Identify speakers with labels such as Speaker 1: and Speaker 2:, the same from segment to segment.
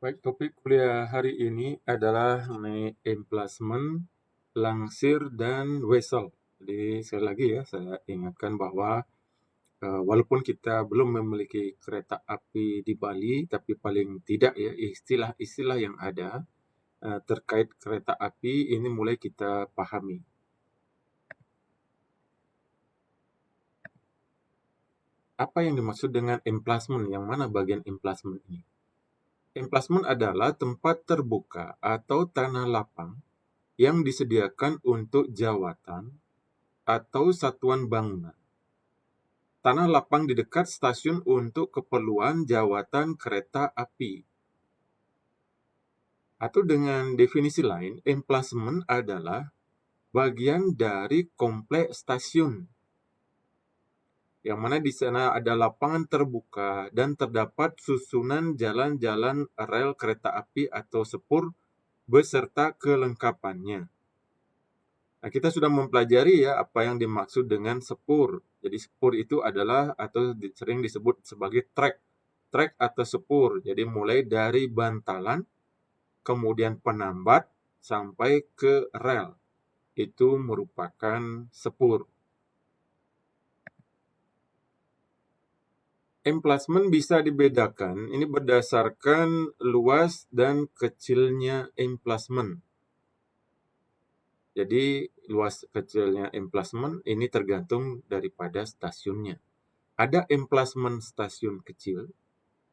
Speaker 1: Baik, topik kuliah hari ini adalah mengenai emplacement, langsir, dan wesel. Jadi sekali lagi ya, saya ingatkan bahwa walaupun kita belum memiliki kereta api di Bali, tapi paling tidak ya istilah-istilah yang ada terkait kereta api ini mulai kita pahami. Apa yang dimaksud dengan emplacement? Yang mana bagian emplacement ini? Emplacement adalah tempat terbuka atau tanah lapang yang disediakan untuk jawatan atau satuan bangunan. Tanah lapang di dekat stasiun untuk keperluan jawatan kereta api. Atau dengan definisi lain, emplacement adalah bagian dari kompleks stasiun, yang mana di sana ada lapangan terbuka dan terdapat susunan jalan-jalan rel kereta api atau sepur beserta kelengkapannya. Nah, kita sudah mempelajari ya apa yang dimaksud dengan sepur. Jadi sepur itu adalah atau sering disebut sebagai trek. Trek atau sepur. Jadi mulai dari bantalan, kemudian penambat, sampai ke rel. Itu merupakan sepur. Emplacement bisa dibedakan, ini berdasarkan luas dan kecilnya emplacement. Jadi luas kecilnya emplacement ini tergantung daripada stasiunnya. Ada emplacement stasiun kecil,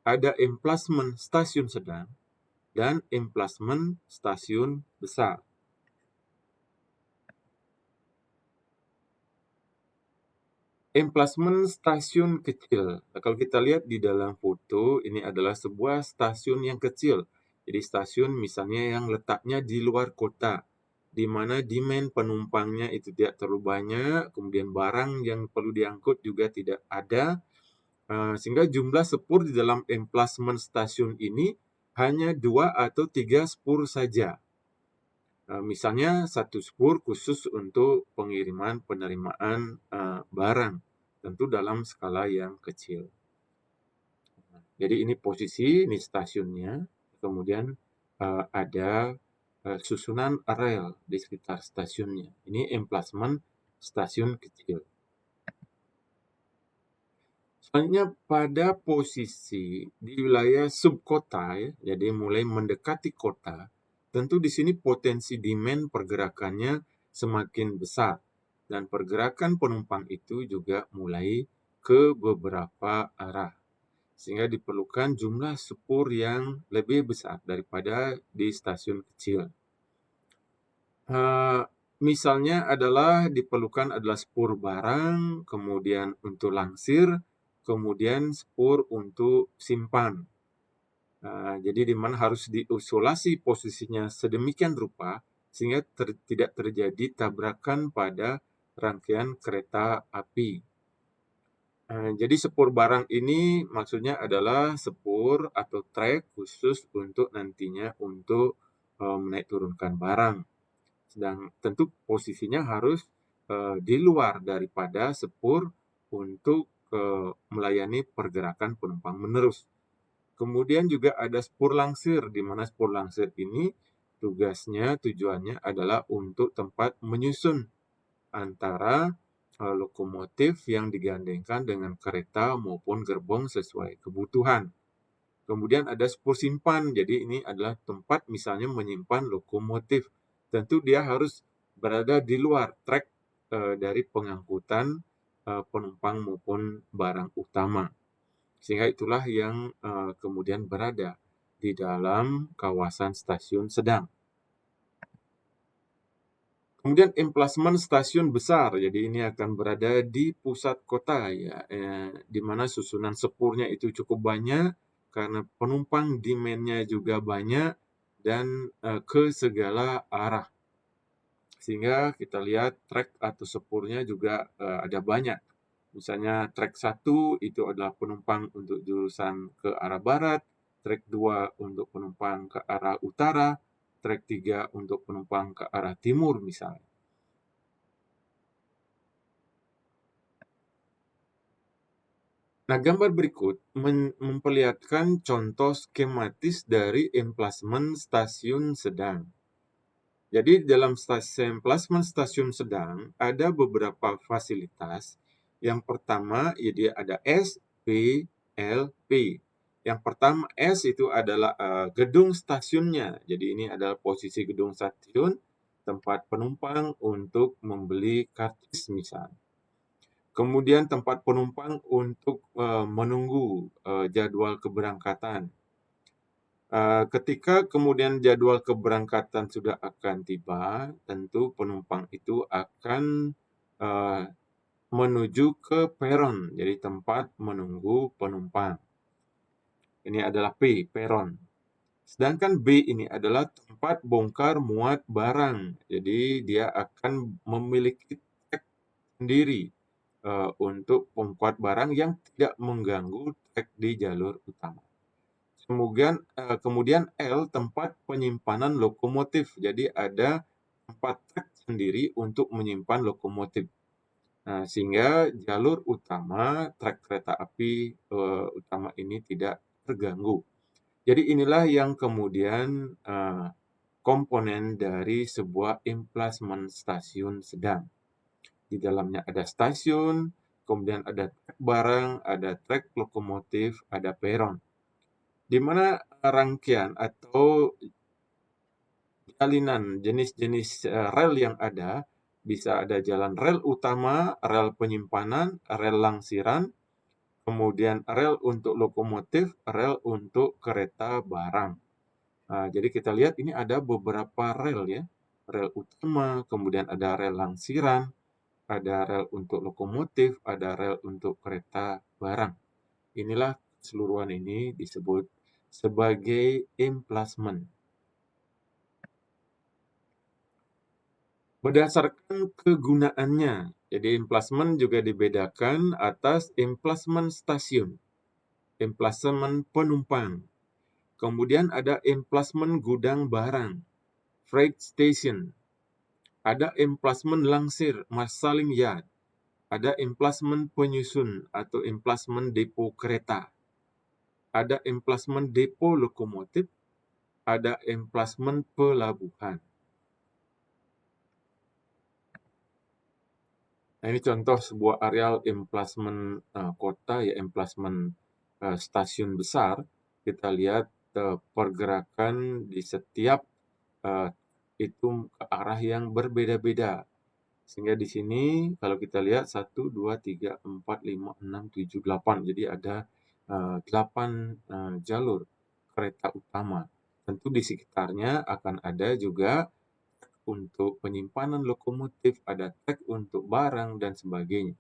Speaker 1: ada emplacement stasiun sedang, dan emplacement stasiun besar. Emplacement stasiun kecil. Nah, kalau kita lihat di dalam foto, ini adalah sebuah stasiun yang kecil. Jadi stasiun misalnya yang letaknya di luar kota, di mana demand penumpangnya itu tidak terlalu banyak, kemudian barang yang perlu diangkut juga tidak ada, sehingga jumlah sepur di dalam emplacement stasiun ini hanya 2 atau 3 sepur saja. Misalnya satu sepur khusus untuk pengiriman penerimaan barang, tentu dalam skala yang kecil. Jadi ini posisi, ini stasiunnya, kemudian ada susunan rel di sekitar stasiunnya. Ini emplacement stasiun kecil. Selanjutnya pada posisi di wilayah subkota ya, jadi mulai mendekati kota, tentu di sini potensi demand pergerakannya semakin besar dan pergerakan penumpang itu juga mulai ke beberapa arah. Sehingga diperlukan jumlah sepur yang lebih besar daripada di stasiun kecil. Misalnya adalah diperlukan adalah sepur barang, kemudian untuk langsir, kemudian sepur untuk simpan. Jadi di mana harus diisolasi posisinya sedemikian rupa sehingga tidak terjadi tabrakan pada rangkaian kereta api. Jadi sepur barang ini maksudnya adalah sepur atau trek khusus untuk nantinya untuk menaik turunkan barang. Sedang tentu posisinya harus di luar daripada sepur untuk melayani pergerakan penumpang menerus. Kemudian juga ada sepur langsir, di mana sepur langsir ini tujuannya adalah untuk tempat menyusun antara lokomotif yang digandengkan dengan kereta maupun gerbong sesuai kebutuhan. Kemudian ada sepur simpan, jadi ini adalah tempat misalnya menyimpan lokomotif. Tentu dia harus berada di luar trek dari pengangkutan penumpang maupun barang utama. Sehingga itulah yang kemudian berada di dalam kawasan stasiun sedang. Kemudian emplacement stasiun besar, jadi ini akan berada di pusat kota ya, di mana susunan sepurnya itu cukup banyak karena penumpang demand-nya juga banyak dan ke segala arah. Sehingga kita lihat trek atau sepurnya juga ada banyak. Misalnya trek 1 itu adalah penumpang untuk jurusan ke arah barat, trek 2 untuk penumpang ke arah utara, trek 3 untuk penumpang ke arah timur misalnya. Nah, gambar berikut memperlihatkan contoh skematis dari emplasmen stasiun sedang. Jadi dalam emplasmen stasiun sedang ada beberapa fasilitas. Yang pertama, ya dia ada S, P, L, P. Yang pertama S itu adalah gedung stasiunnya. Jadi ini adalah posisi gedung stasiun, tempat penumpang untuk membeli karcis misalnya. Kemudian tempat penumpang untuk menunggu jadwal keberangkatan. Ketika kemudian jadwal keberangkatan sudah akan tiba, tentu penumpang itu akan menuju ke peron, jadi tempat menunggu penumpang. Ini adalah P, peron. Sedangkan B ini adalah tempat bongkar muat barang. Jadi dia akan memiliki trek sendiri untuk bongkar barang yang tidak mengganggu trek di jalur utama. Kemudian L, tempat penyimpanan lokomotif. Jadi ada tempat trek sendiri untuk menyimpan lokomotif. Nah, sehingga jalur utama trek kereta api utama ini tidak terganggu. Jadi inilah yang kemudian komponen dari sebuah emplasmen stasiun sedang. Di dalamnya ada stasiun, kemudian ada trek barang, ada trek lokomotif, ada peron. Di mana rangkaian atau jalinan jenis-jenis rel yang ada, bisa ada jalan rel utama, rel penyimpanan, rel langsiran, kemudian rel untuk lokomotif, rel untuk kereta barang. Nah, jadi kita lihat ini ada beberapa rel ya. Rel utama, kemudian ada rel langsiran, ada rel untuk lokomotif, ada rel untuk kereta barang. Inilah keseluruhan ini disebut sebagai emplasmen. Berdasarkan kegunaannya, jadi emplasmen juga dibedakan atas emplasmen stasiun, emplasmen penumpang, kemudian ada emplasmen gudang barang, freight station, ada emplasmen langsir, marshalling yard, ada emplasmen penyusun atau emplasmen depo kereta, ada emplasmen depo lokomotif, ada emplasmen pelabuhan. Nah, ini contoh sebuah areal emplasmen kota, ya emplasmen stasiun besar. Kita lihat pergerakan di setiap itu ke arah yang berbeda-beda. Sehingga di sini kalau kita lihat 1, 2, 3, 4, 5, 6, 7, 8. Jadi ada 8 jalur kereta utama. Tentu di sekitarnya akan ada juga untuk penyimpanan lokomotif, ada trek untuk barang, dan sebagainya.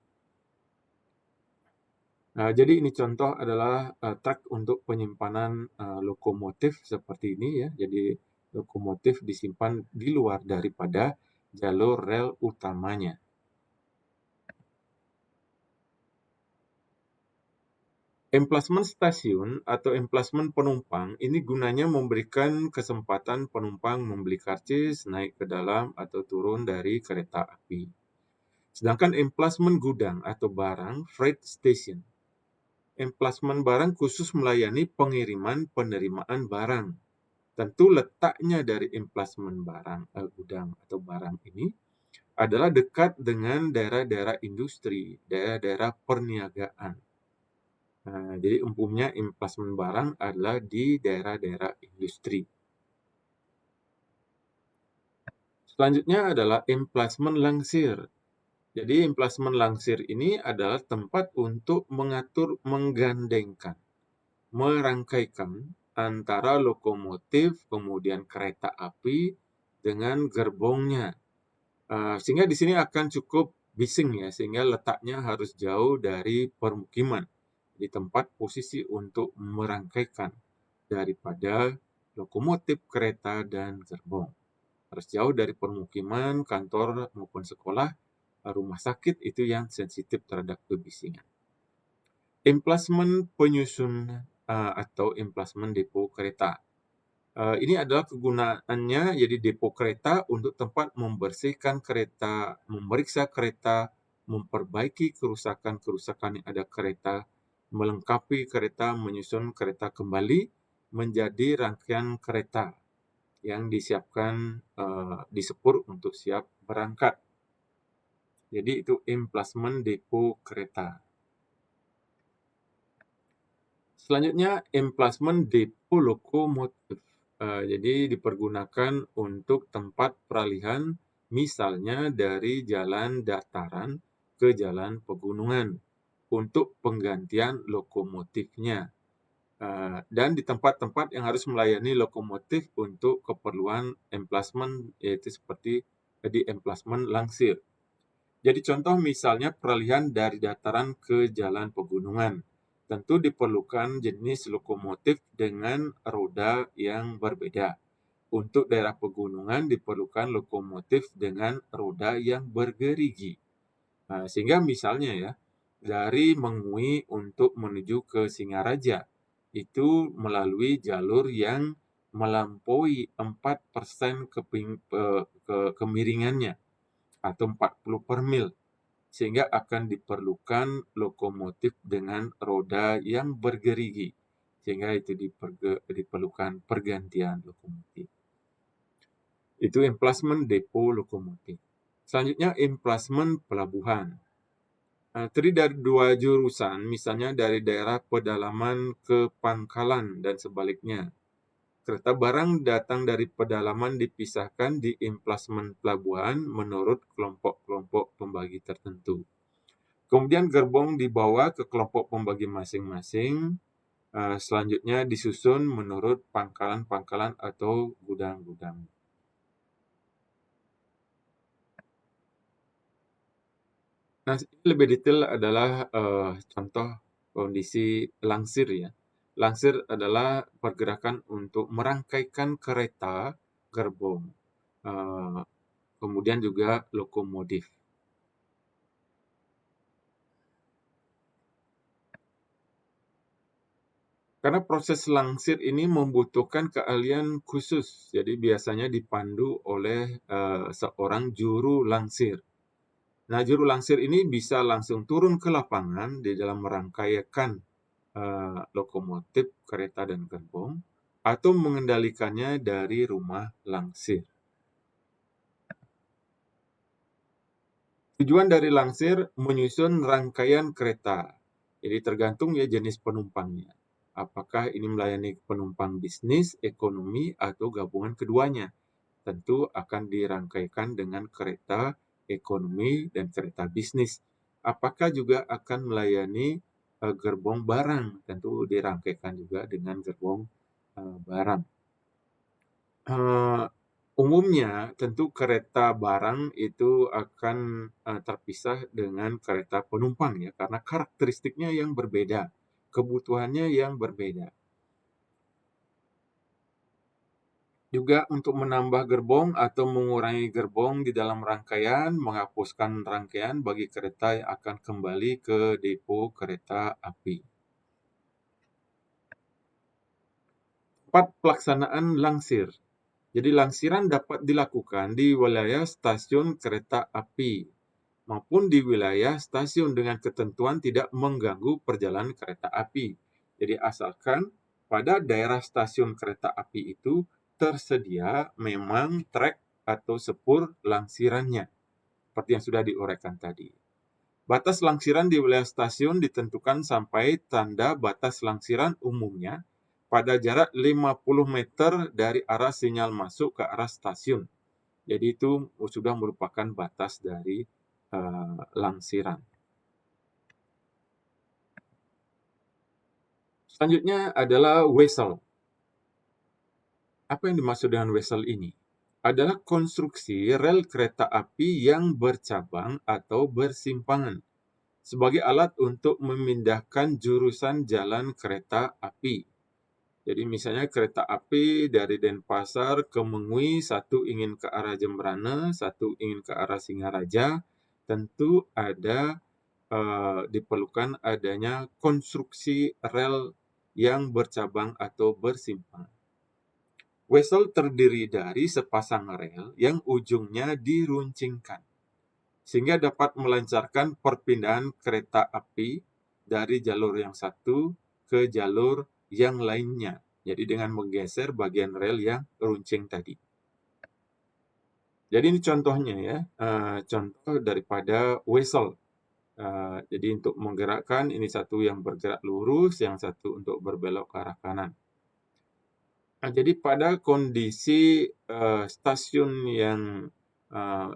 Speaker 1: Nah, jadi ini contoh adalah trek untuk penyimpanan lokomotif seperti ini ya. Jadi lokomotif disimpan di luar daripada jalur rel utamanya. Emplasmen stasiun atau emplasmen penumpang ini gunanya memberikan kesempatan penumpang membeli karcis, naik ke dalam atau turun dari kereta api. Sedangkan emplasmen gudang atau barang, freight station. Emplasmen barang khusus melayani pengiriman penerimaan barang. Tentu letaknya dari emplasmen barang gudang atau barang ini adalah dekat dengan daerah-daerah industri, daerah-daerah perniagaan. Nah, jadi umumnya emplasmen barang adalah di daerah-daerah industri. Selanjutnya adalah emplasmen langsir. Jadi emplasmen langsir ini adalah tempat untuk mengatur, menggandengkan, merangkaikan antara lokomotif, kemudian kereta api dengan gerbongnya. Sehingga di sini akan cukup bising ya, sehingga letaknya harus jauh dari permukiman. Di tempat posisi untuk merangkaikan daripada lokomotif, kereta, dan gerbong. Harus jauh dari permukiman, kantor maupun sekolah, rumah sakit itu yang sensitif terhadap kebisingan. Emplasmen penyusun atau emplasmen depo kereta. Ini adalah kegunaannya jadi depo kereta untuk tempat membersihkan kereta, memeriksa kereta, memperbaiki kerusakan-kerusakan yang ada kereta, melengkapi kereta, menyusun kereta kembali menjadi rangkaian kereta yang disiapkan di Sepur untuk siap berangkat. Jadi itu emplacement depo kereta. Selanjutnya emplacement depo lokomotif. Jadi dipergunakan untuk tempat peralihan misalnya dari jalan dataran ke jalan pegunungan untuk penggantian lokomotifnya. Dan di tempat-tempat yang harus melayani lokomotif untuk keperluan emplacement yaitu seperti di emplacement langsir. Jadi contoh misalnya peralihan dari dataran ke jalan pegunungan. Tentu diperlukan jenis lokomotif dengan roda yang berbeda. Untuk daerah pegunungan diperlukan lokomotif dengan roda yang bergerigi. Sehingga misalnya ya, dari Mengui untuk menuju ke Singaraja, itu melalui jalur yang melampaui 4% kemiringannya atau 40 per mil, sehingga akan diperlukan lokomotif dengan roda yang bergerigi, sehingga itu diperlukan pergantian lokomotif. Itu emplacement depo lokomotif. Selanjutnya emplacement pelabuhan. Terdiri dari 2 jurusan, misalnya dari daerah pedalaman ke pangkalan dan sebaliknya. Kereta barang datang dari pedalaman dipisahkan di emplacement pelabuhan menurut kelompok-kelompok pembagi tertentu. Kemudian gerbong dibawa ke kelompok pembagi masing-masing. Selanjutnya disusun menurut pangkalan-pangkalan atau gudang-gudang. Nah, lebih detail adalah contoh kondisi langsir ya. Langsir adalah pergerakan untuk merangkaikan kereta, gerbong, kemudian juga lokomotif. Karena proses langsir ini membutuhkan keahlian khusus, jadi biasanya dipandu oleh seorang juru langsir. Nah, juru langsir ini bisa langsung turun ke lapangan di dalam merangkaikan lokomotif, kereta, dan gerbong, atau mengendalikannya dari rumah langsir. Tujuan dari langsir menyusun rangkaian kereta. Jadi tergantung ya jenis penumpangnya. Apakah ini melayani penumpang bisnis, ekonomi, atau gabungan keduanya. Tentu akan dirangkaikan dengan kereta ekonomi dan kereta bisnis. Apakah juga akan melayani gerbong barang? Tentu dirangkaikan juga dengan gerbong barang. Umumnya tentu kereta barang itu akan terpisah dengan kereta penumpang ya, karena karakteristiknya yang berbeda, kebutuhannya yang berbeda. Juga untuk menambah gerbong atau mengurangi gerbong di dalam rangkaian, menghapuskan rangkaian bagi kereta yang akan kembali ke depo kereta api. Tempat pelaksanaan langsir. Jadi langsiran dapat dilakukan di wilayah stasiun kereta api maupun di wilayah stasiun dengan ketentuan tidak mengganggu perjalanan kereta api. Jadi asalkan pada daerah stasiun kereta api itu tersedia memang trek atau sepur langsirannya, seperti yang sudah diuraikan tadi. Batas langsiran di wilayah stasiun ditentukan sampai tanda batas langsiran umumnya pada jarak 50 meter dari arah sinyal masuk ke arah stasiun. Jadi itu sudah merupakan batas dari langsiran. Selanjutnya adalah wesel. Apa yang dimaksud dengan wesel ini? Adalah konstruksi rel kereta api yang bercabang atau bersimpangan sebagai alat untuk memindahkan jurusan jalan kereta api. Jadi misalnya kereta api dari Denpasar ke Mengui, satu ingin ke arah Jembrana, satu ingin ke arah Singaraja, tentu ada diperlukan adanya konstruksi rel yang bercabang atau bersimpangan. Wesel terdiri dari sepasang rel yang ujungnya diruncingkan, sehingga dapat melancarkan perpindahan kereta api dari jalur yang satu ke jalur yang lainnya. Jadi dengan menggeser bagian rel yang runcing tadi. Jadi ini contohnya ya, contoh daripada whistle. Jadi untuk menggerakkan ini satu yang bergerak lurus, yang satu untuk berbelok ke arah kanan. Nah, jadi pada kondisi stasiun yang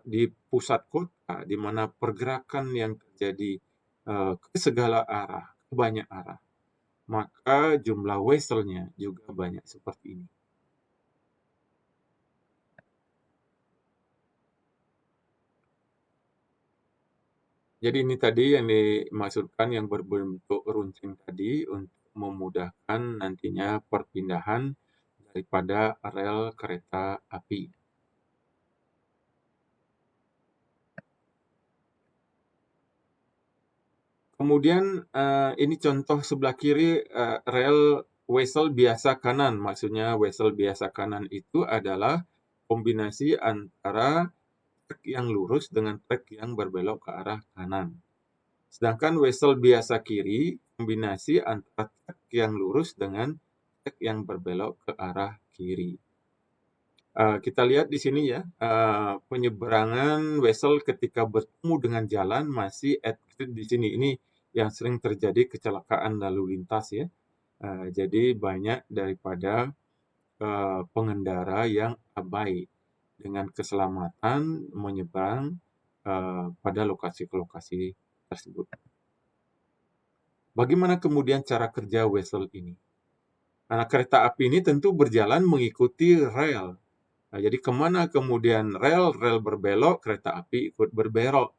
Speaker 1: di pusat kota, di mana pergerakan yang terjadi ke segala arah, ke banyak arah, maka jumlah whistle-nya juga banyak seperti ini. Jadi ini tadi yang dimaksudkan yang berbentuk runcing tadi untuk memudahkan nantinya perpindahan daripada rel kereta api. Kemudian ini contoh sebelah kiri rel wesel biasa kanan. Maksudnya wesel biasa kanan itu adalah kombinasi antara trek yang lurus dengan trek yang berbelok ke arah kanan. Sedangkan wesel biasa kiri kombinasi antara trek yang lurus dengan trek yang berbelok ke arah kiri. Kita lihat di sini ya, penyeberangan wesel ketika bertemu dengan jalan masih attitude di sini. Ini yang sering terjadi kecelakaan lalu lintas ya. Jadi banyak daripada pengendara yang abai dengan keselamatan menyeberang pada lokasi ke lokasi tersebut. Bagaimana kemudian cara kerja wesel ini? Karena kereta api ini tentu berjalan mengikuti rel. Nah, jadi kemana kemudian rel berbelok, kereta api ikut berbelok.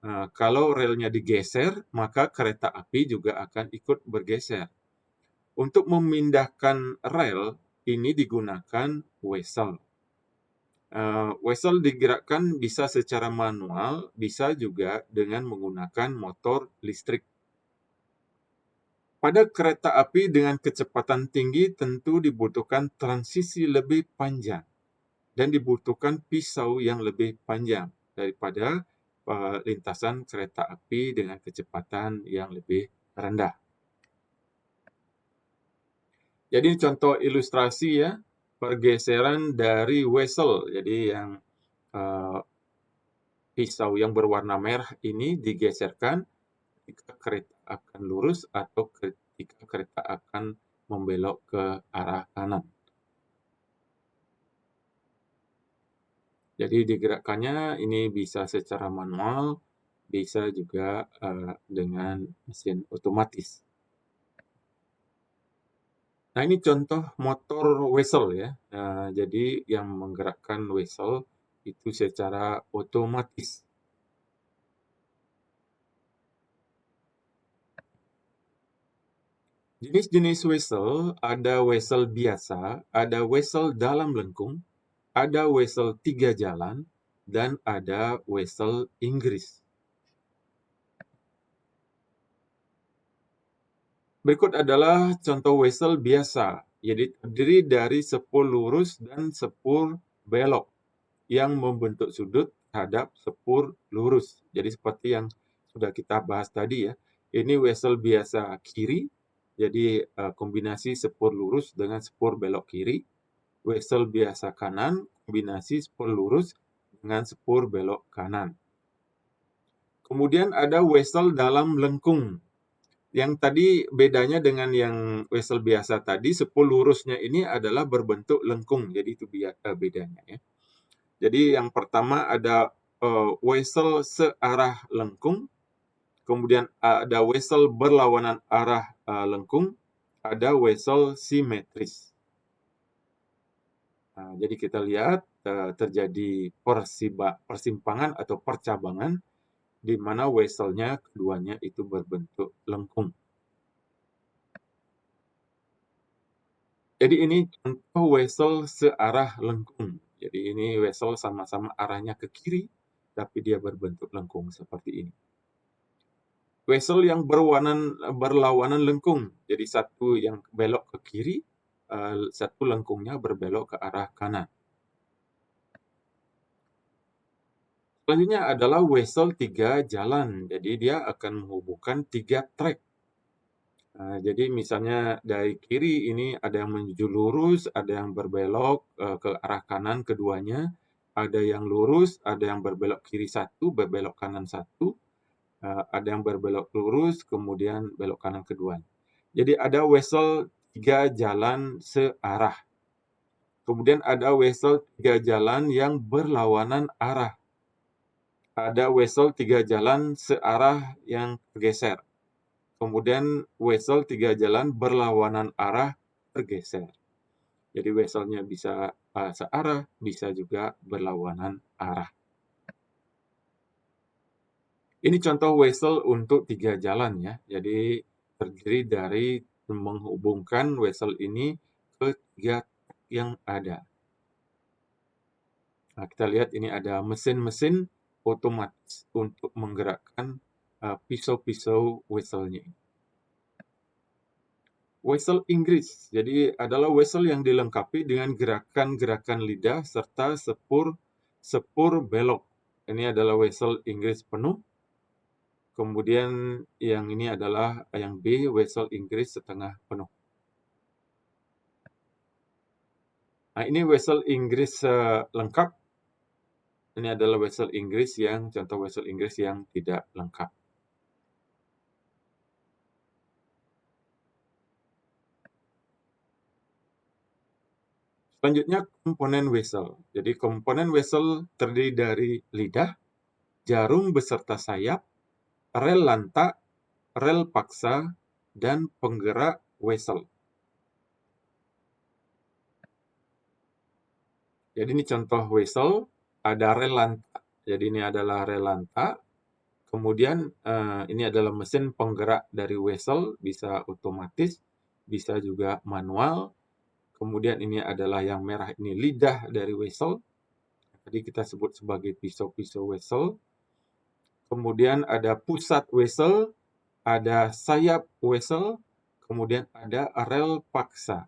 Speaker 1: Nah, kalau relnya digeser, maka kereta api juga akan ikut bergeser. Untuk memindahkan rel, ini digunakan wesel. Wesel digerakkan bisa secara manual, bisa juga dengan menggunakan motor listrik. Pada kereta api dengan kecepatan tinggi tentu dibutuhkan transisi lebih panjang dan dibutuhkan pisau yang lebih panjang daripada lintasan kereta api dengan kecepatan yang lebih rendah. Jadi contoh ilustrasi ya, pergeseran dari wesel. Jadi yang pisau yang berwarna merah ini digeserkan ketika kereta akan lurus atau ketika kereta akan membelok ke arah kanan. Jadi digerakkannya ini bisa secara manual, bisa juga dengan mesin otomatis. Nah, ini contoh motor wesel ya. Jadi yang menggerakkan wesel itu secara otomatis. Jenis-jenis wesel, ada wesel biasa, ada wesel dalam lengkung, ada wesel 3 jalan, dan ada wesel Inggris. Berikut adalah contoh wesel biasa, jadi terdiri dari sepul lurus dan sepul belok yang membentuk sudut terhadap sepur lurus. Jadi seperti yang sudah kita bahas tadi ya. Ini wesel biasa kiri, jadi kombinasi sepur lurus dengan sepur belok kiri. Wesel biasa kanan, kombinasi sepur lurus dengan sepur belok kanan. Kemudian ada wesel dalam lengkung. Yang tadi bedanya dengan yang wesel biasa tadi, sepul lurusnya ini adalah berbentuk lengkung. Jadi itu bedanya ya. Jadi yang pertama ada wesel searah lengkung, kemudian ada wesel berlawanan arah lengkung, ada wesel simetris. Nah, jadi kita lihat terjadi persimpangan atau percabangan di mana weselnya keduanya itu berbentuk lengkung. Jadi ini contoh wesel searah lengkung. Jadi ini wesel sama-sama arahnya ke kiri, tapi dia berbentuk lengkung seperti ini. Wesel yang berlawanan lengkung. Jadi satu yang belok ke kiri, satu lengkungnya berbelok ke arah kanan. Selanjutnya adalah wesel 3 jalan. Jadi dia akan menghubungkan 3 trek. Jadi misalnya dari kiri ini ada yang menuju lurus, ada yang berbelok ke arah kanan keduanya, ada yang lurus, ada yang berbelok kiri satu, berbelok kanan satu, ada yang berbelok lurus, kemudian belok kanan keduanya. Jadi ada wesel 3 jalan searah. Kemudian ada wesel 3 jalan yang berlawanan arah. Ada wesel 3 jalan searah yang bergeser. Kemudian wesel 3 jalan berlawanan arah bergeser. Jadi weselnya bisa searah, bisa juga berlawanan arah. Ini contoh wesel untuk 3 jalan ya. Jadi terdiri dari menghubungkan wesel ini ke 3 yang ada. Nah, kita lihat ini ada mesin-mesin otomatis untuk menggerakkan pisau-pisau weselnya. Wesel Inggris, jadi adalah wesel yang dilengkapi dengan gerakan-gerakan lidah serta sepur belok. Ini adalah wesel Inggris penuh. Kemudian yang ini adalah yang B, wesel Inggris setengah penuh. Nah, ini wesel Inggris lengkap. Ini adalah wesel Inggris contoh wesel Inggris yang tidak lengkap. Selanjutnya komponen wesel. Jadi komponen wesel terdiri dari lidah, jarum beserta sayap, rel lantak, rel paksa, dan penggerak wesel. Jadi ini contoh wesel, ada rel lantak. Jadi ini adalah rel lantak. Kemudian ini adalah mesin penggerak dari wesel, bisa otomatis, bisa juga manual. Kemudian ini adalah yang merah ini lidah dari wesel. Tadi kita sebut sebagai pisau-pisau wesel. Kemudian ada pusat wesel, ada sayap wesel, kemudian ada rel paksa.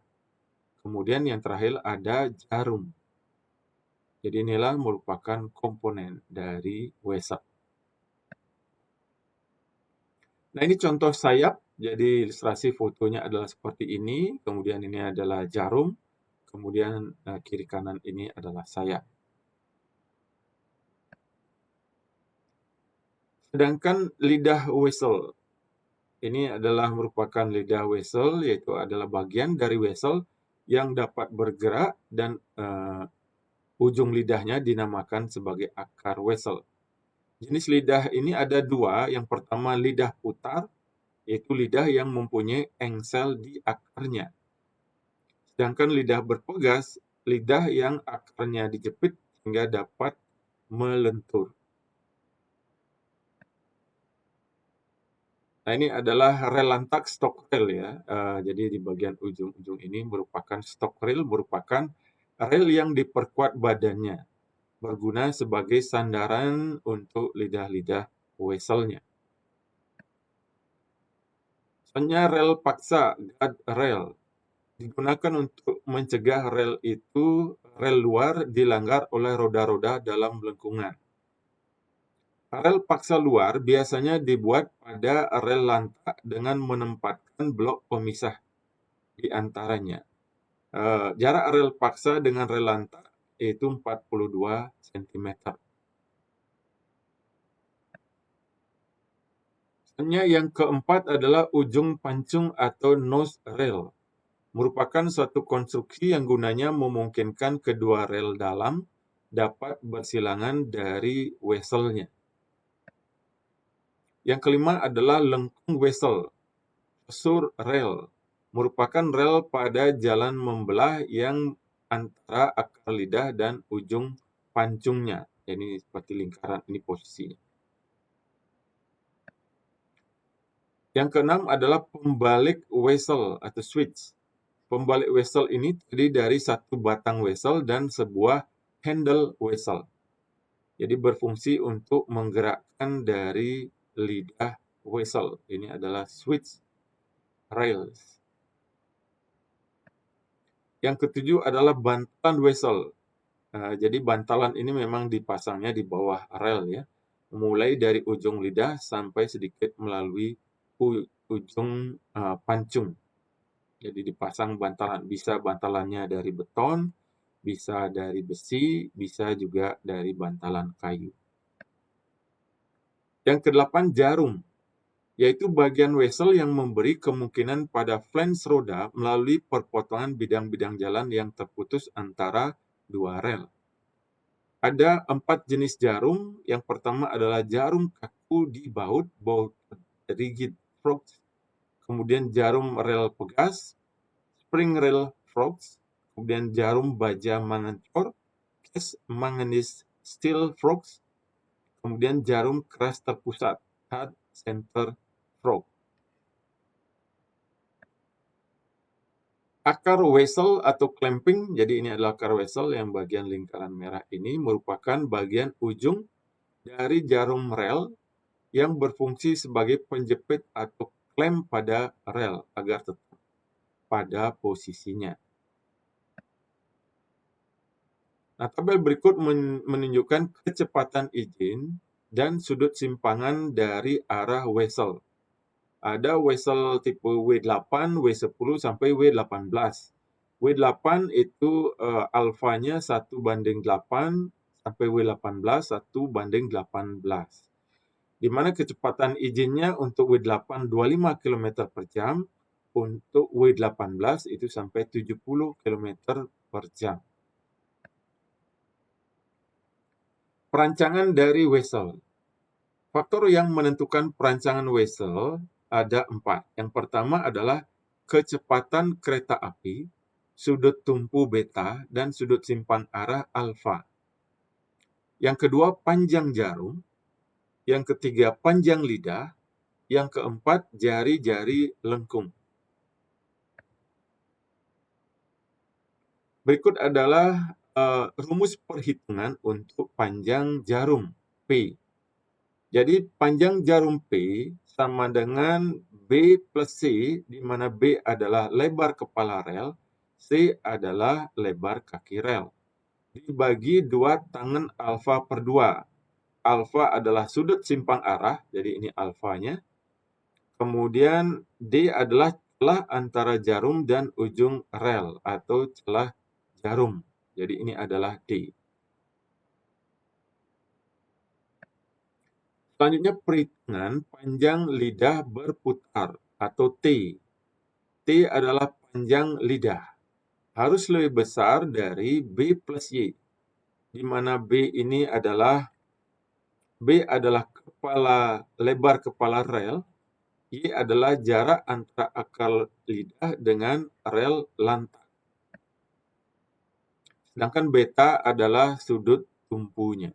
Speaker 1: Kemudian yang terakhir ada jarum. Jadi inilah merupakan komponen dari wesel. Nah, ini contoh sayap. Jadi ilustrasi fotonya adalah seperti ini. Kemudian ini adalah jarum. Kemudian kiri kanan ini adalah sayap. Sedangkan lidah wesel. Ini adalah merupakan lidah wesel, yaitu adalah bagian dari wesel yang dapat bergerak dan ujung lidahnya dinamakan sebagai akar wesel. Jenis lidah ini ada dua. Yang pertama lidah putar, yaitu lidah yang mempunyai engsel di akarnya. Sedangkan lidah berpegas, lidah yang akarnya dijepit sehingga dapat melentur. Nah, ini adalah rel lantak stok rel ya. Jadi di bagian ujung-ujung ini merupakan stok rel, merupakan rel yang diperkuat badannya, berguna sebagai sandaran untuk lidah-lidah weselnya. Selanjutnya rel paksa, guard rail, digunakan untuk mencegah rel luar dilanggar oleh roda-roda dalam lengkungan. Rel paksa luar biasanya dibuat pada rel lantak dengan menempatkan blok pemisah di antaranya. Jarak rel paksa dengan rel lantak yaitu 42 cm. Selanjutnya yang keempat adalah ujung pancung atau nose rail. Merupakan suatu konstruksi yang gunanya memungkinkan kedua rel dalam dapat bersilangan dari weselnya. Yang kelima adalah lengkung wesel, sur rel, merupakan rel pada jalan membelah yang antara akar lidah dan ujung pancungnya. Ini seperti lingkaran, ini posisinya. Yang keenam adalah pembalik wesel atau switch. Pembalik wesel ini terdiri dari satu batang wesel dan sebuah handle wesel. Jadi berfungsi untuk menggerakkan dari lidah wesel. Ini adalah switch rails. Yang ketujuh adalah bantalan wesel. Jadi bantalan ini memang dipasangnya di bawah rel ya. Mulai dari ujung lidah sampai sedikit melalui ujung pancung. Jadi dipasang bantalan, bisa bantalannya dari beton, bisa dari besi, bisa juga dari bantalan kayu. Yang kedelapan, jarum, yaitu bagian wesel yang memberi kemungkinan pada flange roda melalui perpotongan bidang-bidang jalan yang terputus antara dua rel. Ada 4 jenis jarum. Yang pertama adalah jarum kaku di baut rigid frogs. Kemudian jarum rel pegas, spring rail frogs. Kemudian jarum baja mengancor, cast manganese steel frogs. Kemudian jarum keras terpusat, hard center frog. Akar wesel atau clamping, jadi ini adalah akar wesel yang bagian lingkaran merah ini merupakan bagian ujung dari jarum rel yang berfungsi sebagai penjepit atau klem pada rel agar tetap pada posisinya. Nah, tabel berikut menunjukkan kecepatan izin dan sudut simpangan dari arah wesel. Ada wesel tipe W8, W10 sampai W18. W8 itu alfanya 1:8 sampai W18 1:18. Di mana kecepatan izinnya untuk W8 25 km per jam, untuk W18 itu sampai 70 km per jam. Perancangan dari wesel. Faktor yang menentukan perancangan wesel ada 4. Yang pertama adalah kecepatan kereta api, sudut tumpu beta, dan sudut simpan arah alfa. Yang kedua, panjang jarum. Yang ketiga, panjang lidah. Yang keempat, jari-jari lengkung. Berikut adalah rumus perhitungan untuk panjang jarum P. Jadi panjang jarum P sama dengan B plus C, di mana B adalah lebar kepala rel, C adalah lebar kaki rel. Dibagi 2 tangen alfa per 2. Alfa adalah sudut simpang arah, jadi ini alfanya. Kemudian D adalah celah antara jarum dan ujung rel atau celah jarum. Jadi ini adalah D. Selanjutnya perhitungan panjang lidah berputar atau T. T adalah panjang lidah. Harus lebih besar dari B plus Y. Di mana B adalah lebar kepala rel, Y adalah jarak antara akar lidah dengan rel lantak. Sedangkan beta adalah sudut tumpunya.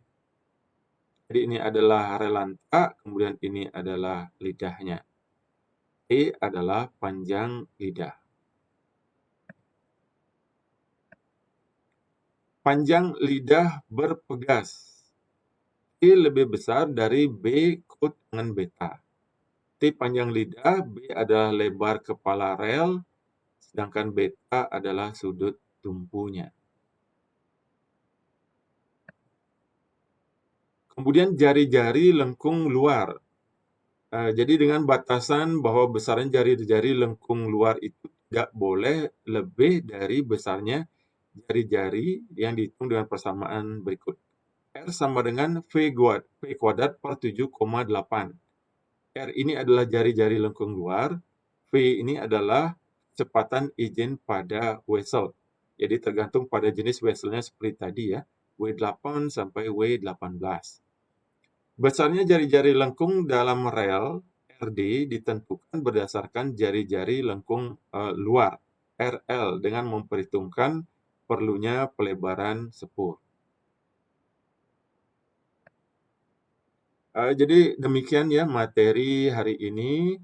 Speaker 1: Jadi ini adalah rel lantak, kemudian ini adalah lidahnya. E adalah panjang lidah. Panjang lidah berpegas. T lebih besar dari B kut dengan beta. T panjang lidah, B adalah lebar kepala rel, sedangkan beta adalah sudut tumpunya. Kemudian jari-jari lengkung luar. Jadi dengan batasan bahwa besarnya jari-jari lengkung luar itu tidak boleh lebih dari besarnya jari-jari yang dihitung dengan persamaan berikut. R sama dengan V kuadrat per 7,8. R ini adalah jari-jari lengkung luar, V ini adalah kecepatan izin pada wesel. Jadi tergantung pada jenis weselnya seperti tadi ya, W8 sampai W18. Besarnya jari-jari lengkung dalam rel RD ditentukan berdasarkan jari-jari lengkung luar RL dengan memperhitungkan perlunya pelebaran sepur. Jadi demikian ya materi hari ini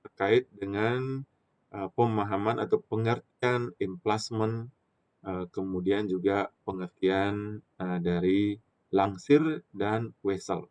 Speaker 1: terkait dengan pemahaman atau pengertian emplacement, kemudian juga pengertian dari langsir dan wesel.